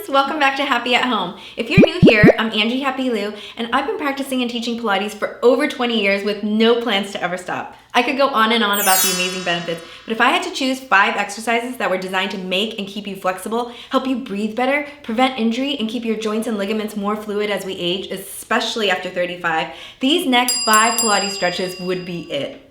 friends, welcome back to Happie at Home. If you're new here, I'm Angie Happie Lou, and I've been practicing and teaching Pilates for over 20 years with no plans to ever stop. I could go on and on about the amazing benefits, but if I had to choose 5 exercises that were designed to make and keep you flexible, help you breathe better, prevent injury, and keep your joints and ligaments more fluid as we age, especially after 35, these next 5 Pilates stretches would be it.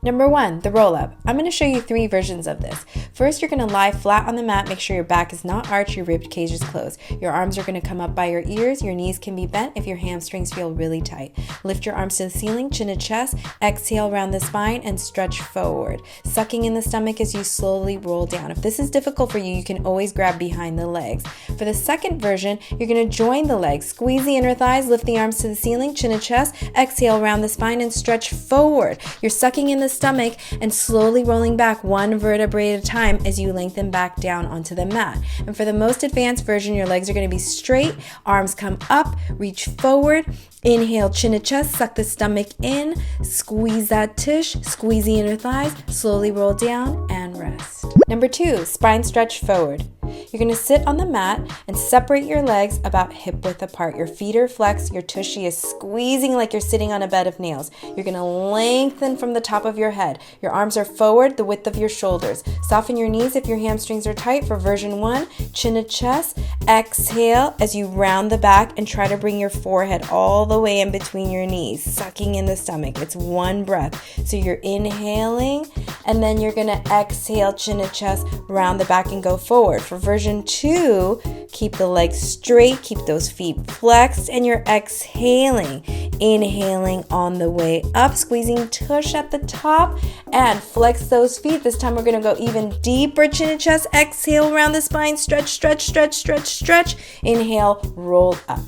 Number 1, the roll-up. I'm going to show you 3 versions of this. First, you're going to lie flat on the mat. Make sure your back is not arched, your rib cage is closed. Your arms are going to come up by your ears. Your knees can be bent if your hamstrings feel really tight. Lift your arms to the ceiling, chin to chest. Exhale around the spine and stretch forward. Sucking in the stomach as you slowly roll down. If this is difficult for you, you can always grab behind the legs. For the second version, you're going to join the legs. Squeeze the inner thighs, lift the arms to the ceiling, chin to chest. Exhale around the spine and stretch forward. You're sucking in the stomach and slowly rolling back one vertebrae at a time as you lengthen back down onto the mat. And for the most advanced version, your legs are going to be straight, arms come up, reach forward, inhale, chin to chest, suck the stomach in, squeeze that tush, squeeze the inner thighs, slowly roll down and rest. Number 2, spine stretch forward. You're going to sit on the mat and separate your legs about hip width apart. Your feet are flexed, your tushy is squeezing like you're sitting on a bed of nails. You're going to lengthen from the top of your head. Your arms are forward, the width of your shoulders. Soften your knees if your hamstrings are tight for version 1. Chin to chest. Exhale as you round the back and try to bring your forehead all the way in between your knees, sucking in the stomach. It's one breath. So you're inhaling and then you're going to exhale, chin to chest, round the back and go forward. For version 2, keep the legs straight, keep those feet flexed, and you're exhaling. Inhaling on the way up, squeezing tush at the top, and flex those feet. This time we're going to go even deeper, chin to chest. Exhale around the spine, stretch, stretch, stretch, stretch, stretch. Inhale, roll up.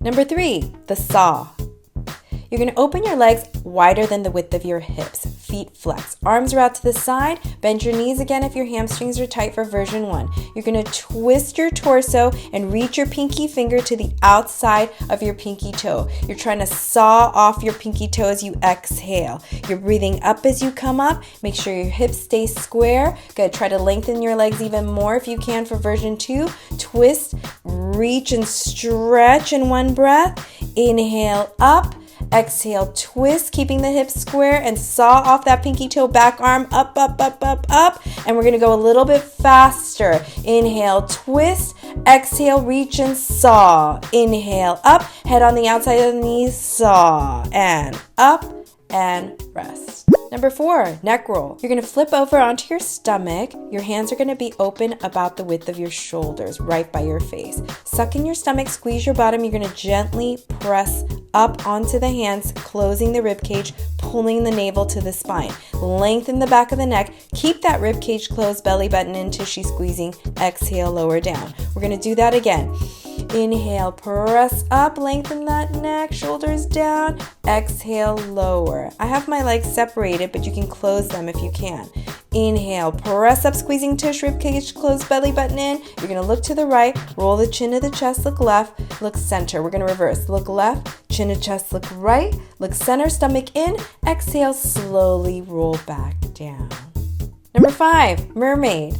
Number 3, the saw. You're going to open your legs wider than the width of your hips. Feet flex. Arms are out to the side. Bend your knees again if your hamstrings are tight for version 1. You're going to twist your torso and reach your pinky finger to the outside of your pinky toe. You're trying to saw off your pinky toe as you exhale. You're breathing up as you come up. Make sure your hips stay square. Good. Try to lengthen your legs even more if you can for version 2. Twist, reach, and stretch in one breath. Inhale up. Exhale, twist, keeping the hips square, and saw off that pinky toe, back arm, up, up, up, up, up. And we're going to go a little bit faster. Inhale, twist. Exhale, reach and saw. Inhale, up. Head on the outside of the knees, saw. And up and rest. Number 4, neck roll. You're going to flip over onto your stomach. Your hands are going to be open about the width of your shoulders, right by your face. Suck in your stomach, squeeze your bottom. You're going to gently press up onto the hands, closing the rib cage, pulling the navel to the spine. Lengthen the back of the neck. Keep that rib cage closed, belly button in, tushy squeezing. Exhale, lower down. We're going to do that again. Inhale, press up, lengthen that neck, shoulders down. Exhale, lower. I have my legs separated, but you can close them if you can. Inhale, press up, squeezing tush, rib cage closed, belly button in. You're going to look to the right, roll the chin to the chest, look left, look center. We're going to reverse. Look left, chin to chest, look right, look center, stomach in. Exhale, slowly roll back down. Number 5, mermaid.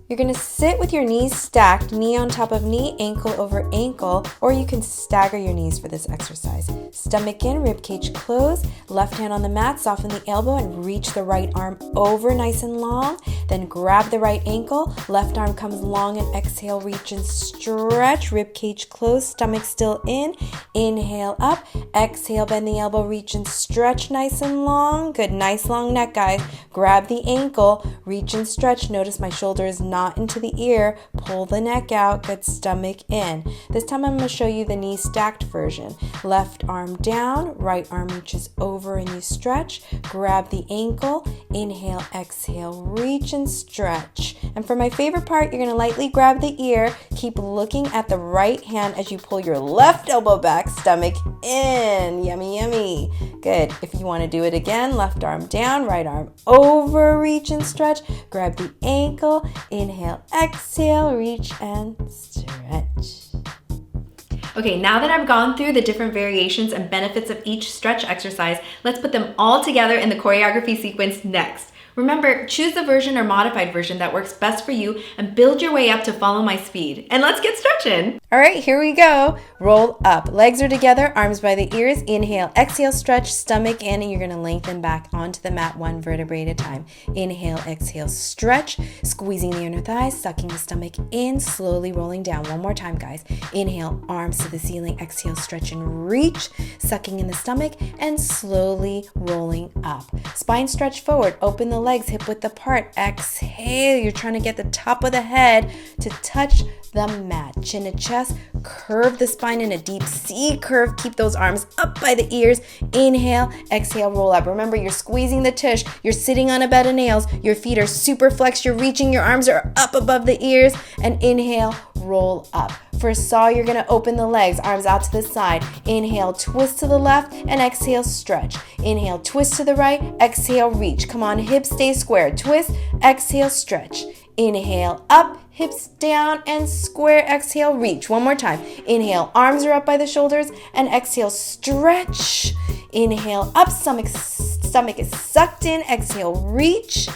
You're going to sit with your knees stacked, knee on top of knee, ankle over ankle, or you can stagger your knees for this exercise. Stomach in, rib cage closed, left hand on the mat, soften the elbow and reach the right arm over nice and long. Then grab the right ankle, left arm comes long and exhale, reach and stretch, rib cage closed, stomach still in. Inhale up, exhale, bend the elbow, reach and stretch nice and long. Good, nice long neck, guys. Grab the ankle, reach and stretch. Notice my shoulder is not into the ear. Pull the neck out. Good, stomach in. This time I'm going to show you the knee stacked version. Left arm down, right arm reaches over and you stretch. Grab the ankle. Inhale, exhale, reach and stretch. And for my favorite part, you're going to lightly grab the ear. Keep looking at the right hand as you pull your left elbow back, stomach in. Yummy, yummy. Good. If you want to do it again, left arm down, right arm over, reach and stretch. Grab the ankle. Inhale, exhale, reach and stretch. Okay, now that I've gone through the different variations and benefits of each stretch exercise, let's put them all together in the choreography sequence next. Remember, choose the version or modified version that works best for you and build your way up to follow my speed. And let's get stretching. All right, here we go. Roll up. Legs are together, arms by the ears. Inhale, exhale, stretch, stomach in, and you're going to lengthen back onto the mat 1 vertebrae at a time. Inhale, exhale, stretch, squeezing the inner thighs, sucking the stomach in, slowly rolling down. One more time, guys. Inhale, arms to the ceiling. Exhale, stretch and reach, sucking in the stomach and slowly rolling up. Spine stretch forward. Open the legs hip width apart. Exhale. You're trying to get the top of the head to touch the mat. Chin to chest. Curve the spine in a deep C curve. Keep those arms up by the ears. Inhale. Exhale. Roll up. Remember, you're squeezing the tush. You're sitting on a bed of nails. Your feet are super flexed. You're reaching. Your arms are up above the ears. And inhale. Roll up. For saw, you're going to open the legs, arms out to the side. Inhale, twist to the left, and exhale, stretch. Inhale, twist to the right, exhale, reach. Come on, hips stay square. Twist, exhale, stretch. Inhale, up, hips down, and square. Exhale, reach. One more time. Inhale, arms are up by the shoulders, and exhale, stretch. Inhale, up, stomach is sucked in. Exhale, reach.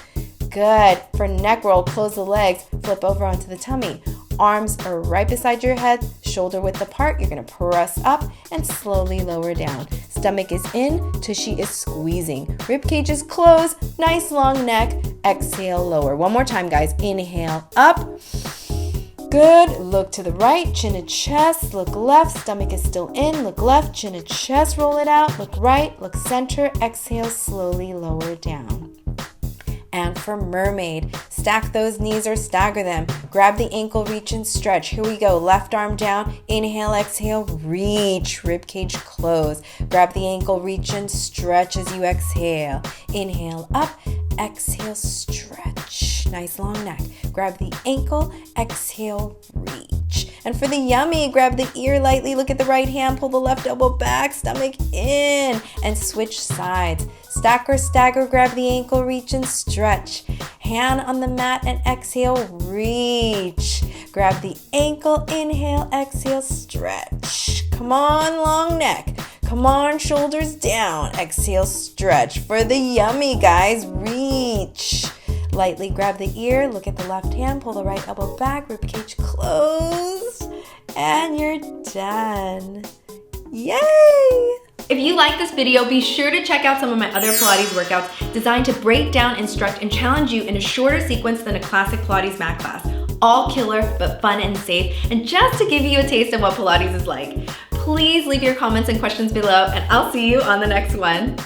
Good. For neck roll, close the legs, flip over onto the tummy. Arms are right beside your head, shoulder width apart. You're going to press up and slowly lower down. Stomach is in, tushy is squeezing. Rib cage is closed, nice long neck. Exhale, lower. One more time, guys. Inhale, up. Good. Look to the right, chin to chest. Look left, stomach is still in. Look left, chin to chest, roll it out. Look right, look center. Exhale, slowly lower down. And for Mermaid, stack those knees or stagger them. Grab the ankle, reach and stretch. Here we go. Left arm down. Inhale, exhale, reach. Rib cage close. Grab the ankle, reach and stretch as you exhale. Inhale, up. Exhale, stretch. Nice long neck. Grab the ankle. Exhale, reach. And for the yummy, grab the ear lightly. Look at the right hand. Pull the left elbow back. Stomach in. And switch sides. Stack or stagger, grab the ankle, reach and stretch. Hand on the mat and exhale, reach. Grab the ankle, inhale, exhale, stretch. Come on, long neck. Come on, shoulders down. Exhale, stretch. For the yummy, guys, reach. Lightly grab the ear, look at the left hand, pull the right elbow back, rib cage closed, and you're done. Yay! If you like this video, be sure to check out some of my other Pilates workouts designed to break down, instruct, and challenge you in a shorter sequence than a classic Pilates mat class. All killer, but fun and safe, and just to give you a taste of what Pilates is like. Please leave your comments and questions below, and I'll see you on the next one.